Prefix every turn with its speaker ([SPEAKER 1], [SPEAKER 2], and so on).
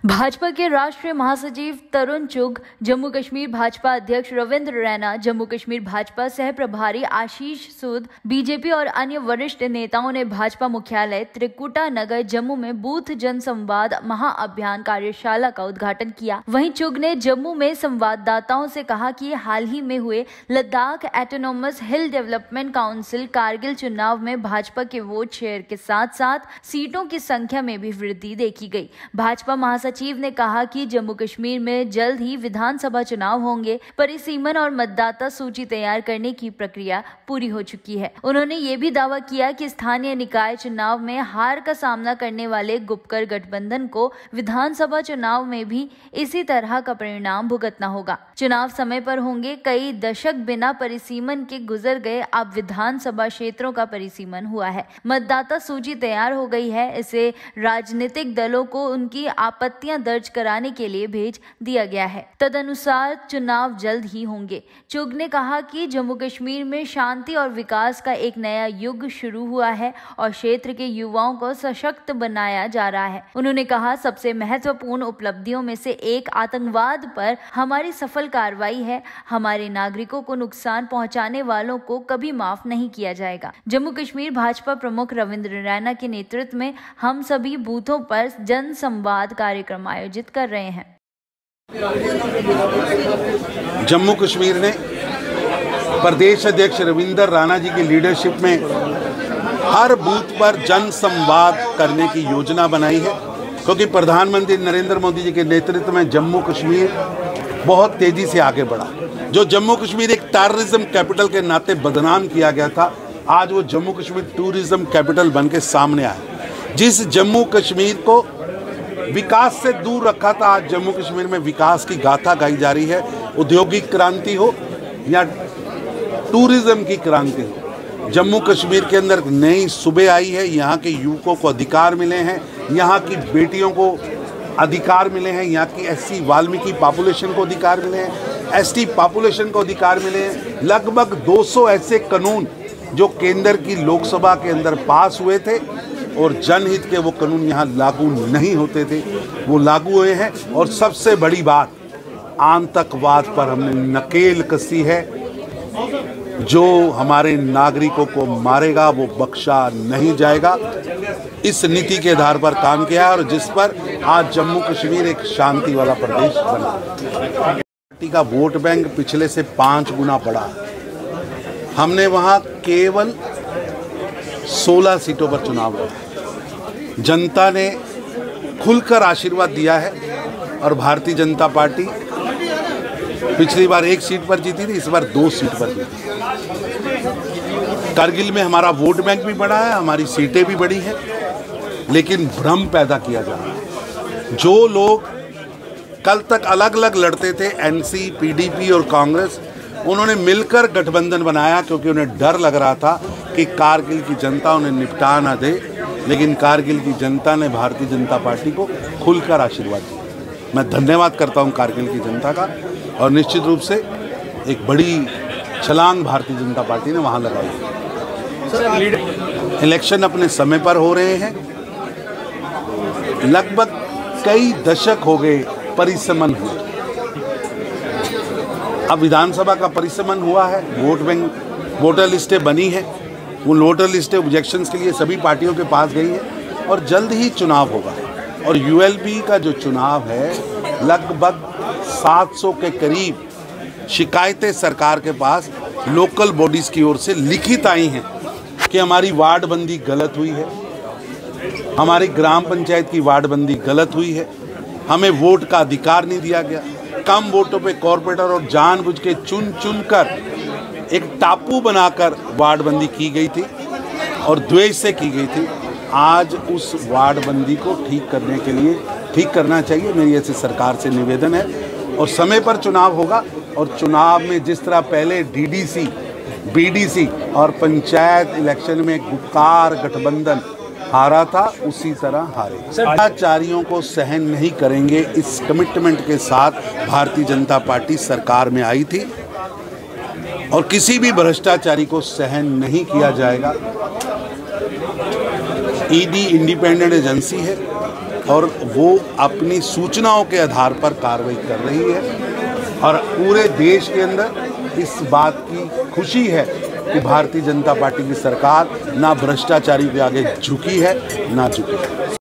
[SPEAKER 1] भाजपा के राष्ट्रीय महासचिव तरुण चुग, जम्मू कश्मीर भाजपा अध्यक्ष रविंद्र रैना, जम्मू कश्मीर भाजपा सह प्रभारी आशीष सूद, बीजेपी और अन्य वरिष्ठ नेताओं ने भाजपा मुख्यालय त्रिकुटा नगर जम्मू में बूथ जनसंवाद महाअभियान कार्यशाला का उद्घाटन किया। वहीं चुग ने जम्मू में संवाददाताओं से कहा कि हाल ही में हुए लद्दाख ऑटोनोमस हिल डेवलपमेंट काउंसिल कारगिल चुनाव में भाजपा के वोट शेयर के साथ साथ सीटों की संख्या में भी वृद्धि देखी गई। भाजपा महासचिव ने कहा कि जम्मू कश्मीर में जल्द ही विधानसभा चुनाव होंगे। परिसीमन और मतदाता सूची तैयार करने की प्रक्रिया पूरी हो चुकी है। उन्होंने ये भी दावा किया कि स्थानीय निकाय चुनाव में हार का सामना करने वाले गुपकर गठबंधन को विधानसभा चुनाव में भी इसी तरह का परिणाम भुगतना होगा। चुनाव समय पर होंगे। कई दशक बिना परिसीमन के गुजर गए, अब विधानसभा क्षेत्रों का परिसीमन हुआ है। मतदाता सूची तैयार हो गई है। इसे राजनीतिक दलों को उनकी आपत्तियां दर्ज कराने के लिए भेज दिया गया है। तदनुसार चुनाव जल्द ही होंगे। चुग ने कहा कि जम्मू कश्मीर में शांति और विकास का एक नया युग शुरू हुआ है और क्षेत्र के युवाओं को सशक्त बनाया जा रहा है। उन्होंने कहा, सबसे महत्वपूर्ण उपलब्धियों में से एक आतंकवाद पर हमारी सफल कार्रवाई है। हमारे नागरिकों को नुकसान पहुंचाने वालों को कभी माफ नहीं किया जाएगा। जम्मू कश्मीर भाजपा प्रमुख रविंद्र रैना के नेतृत्व में हम सभी बूथों पर जन संवाद कार्यक्रम आयोजित कर रहे हैं।
[SPEAKER 2] जम्मू कश्मीर ने प्रदेश अध्यक्ष रविंद्र रैना जी की लीडरशिप में हर बूथ पर जन संवाद करने की योजना बनाई है, क्योंकि प्रधानमंत्री नरेंद्र मोदी जी के नेतृत्व में जम्मू कश्मीर बहुत तेजी से आगे बढ़ा। जो जम्मू कश्मीर एक टेररिज्म कैपिटल के नाते बदनाम किया गया था, आज वो जम्मू कश्मीर टूरिज्म कैपिटल बन के सामने आया। जिस जम्मू कश्मीर को विकास से दूर रखा था, आज जम्मू कश्मीर में विकास की गाथा गाई जा रही है। औद्योगिक क्रांति हो या टूरिज्म की क्रांति हो, जम्मू कश्मीर के अंदर नई सुबह आई है। यहाँ के युवकों को अधिकार मिले हैं, यहाँ की बेटियों को अधिकार मिले हैं, यहाँ की एससी वाल्मीकि पॉपुलेशन को अधिकार मिले हैं, एसटी पॉपुलेशन को अधिकार मिले हैं। लगभग 200 ऐसे कानून जो केंद्र की लोकसभा के अंदर पास हुए थे और जनहित के वो कानून यहाँ लागू नहीं होते थे, वो लागू हुए हैं। और सबसे बड़ी बात, आतंकवाद पर हमने नकेल कसी है। जो हमारे नागरिकों को मारेगा वो बख्शा नहीं जाएगा। इस नीति के आधार पर काम किया है और जिस पर आज जम्मू कश्मीर एक शांति वाला प्रदेश बना। पार्टी का वोट बैंक पिछले से 5 गुना बढ़ा। हमने वहाँ केवल 16 सीटों पर चुनाव लड़ा। जनता ने खुलकर आशीर्वाद दिया है और भारतीय जनता पार्टी पिछली बार 1 सीट पर जीती थी, इस बार 2 सीट पर जीती। कारगिल में हमारा वोट बैंक भी बढ़ा है, हमारी सीटें भी बढ़ी हैं, लेकिन भ्रम पैदा किया जा रहा है। जो लोग कल तक अलग अलग लड़ते थे, एनसी, पीडीपी और कांग्रेस, उन्होंने मिलकर गठबंधन बनाया क्योंकि उन्हें डर लग रहा था कि कारगिल की जनता उन्हें निपटा ना दे। लेकिन कारगिल की जनता ने भारतीय जनता पार्टी को खुलकर आशीर्वाद दिया। मैं धन्यवाद करता हूं कारगिल की जनता का, और निश्चित रूप से एक बड़ी छलांग भारतीय जनता पार्टी ने वहां लगाई। इलेक्शन अपने समय पर हो रहे हैं। लगभग कई दशक हो गए परिसमन हुए। अब विधानसभा का परिसमन हुआ है, वोट बैंक, वोटर लिस्टें बनी हैं। वो वोटर लिस्टें ऑब्जेक्शंस के लिए सभी पार्टियों के पास गई हैं और जल्द ही चुनाव होगा। और यूएलबी का जो चुनाव है, लगभग 700 के करीब शिकायतें सरकार के पास लोकल बॉडीज़ की ओर से लिखित आई हैं कि हमारी वार्डबंदी गलत हुई है, हमारी ग्राम पंचायत की वार्डबंदी गलत हुई है, हमें वोट का अधिकार नहीं दिया गया, कम वोटों पे कॉरपोरेटर और जानबूझ के चुन चुन कर एक टापू बनाकर वार्डबंदी की गई थी और द्वेष से की गई थी। आज उस वार्डबंदी को ठीक करने के लिए ठीक करना चाहिए। मेरी ऐसे सरकार से निवेदन है और समय पर चुनाव होगा। और चुनाव में जिस तरह पहले डीडीसी, बीडीसी और पंचायत इलेक्शन में गुपकार गठबंधन हारा था, उसी तरह हारे। भ्रष्टाचारियों को सहन नहीं करेंगे, इस कमिटमेंट के साथ भारतीय जनता पार्टी सरकार में आई थी और किसी भी भ्रष्टाचारी को सहन नहीं किया जाएगा। ईडी इंडिपेंडेंट एजेंसी है, और वो अपनी सूचनाओं के आधार पर कार्रवाई कर रही है। और पूरे देश के अंदर इस बात की खुशी है कि भारतीय जनता पार्टी की सरकार ना भ्रष्टाचारी के आगे झुकी है ना झुकी है।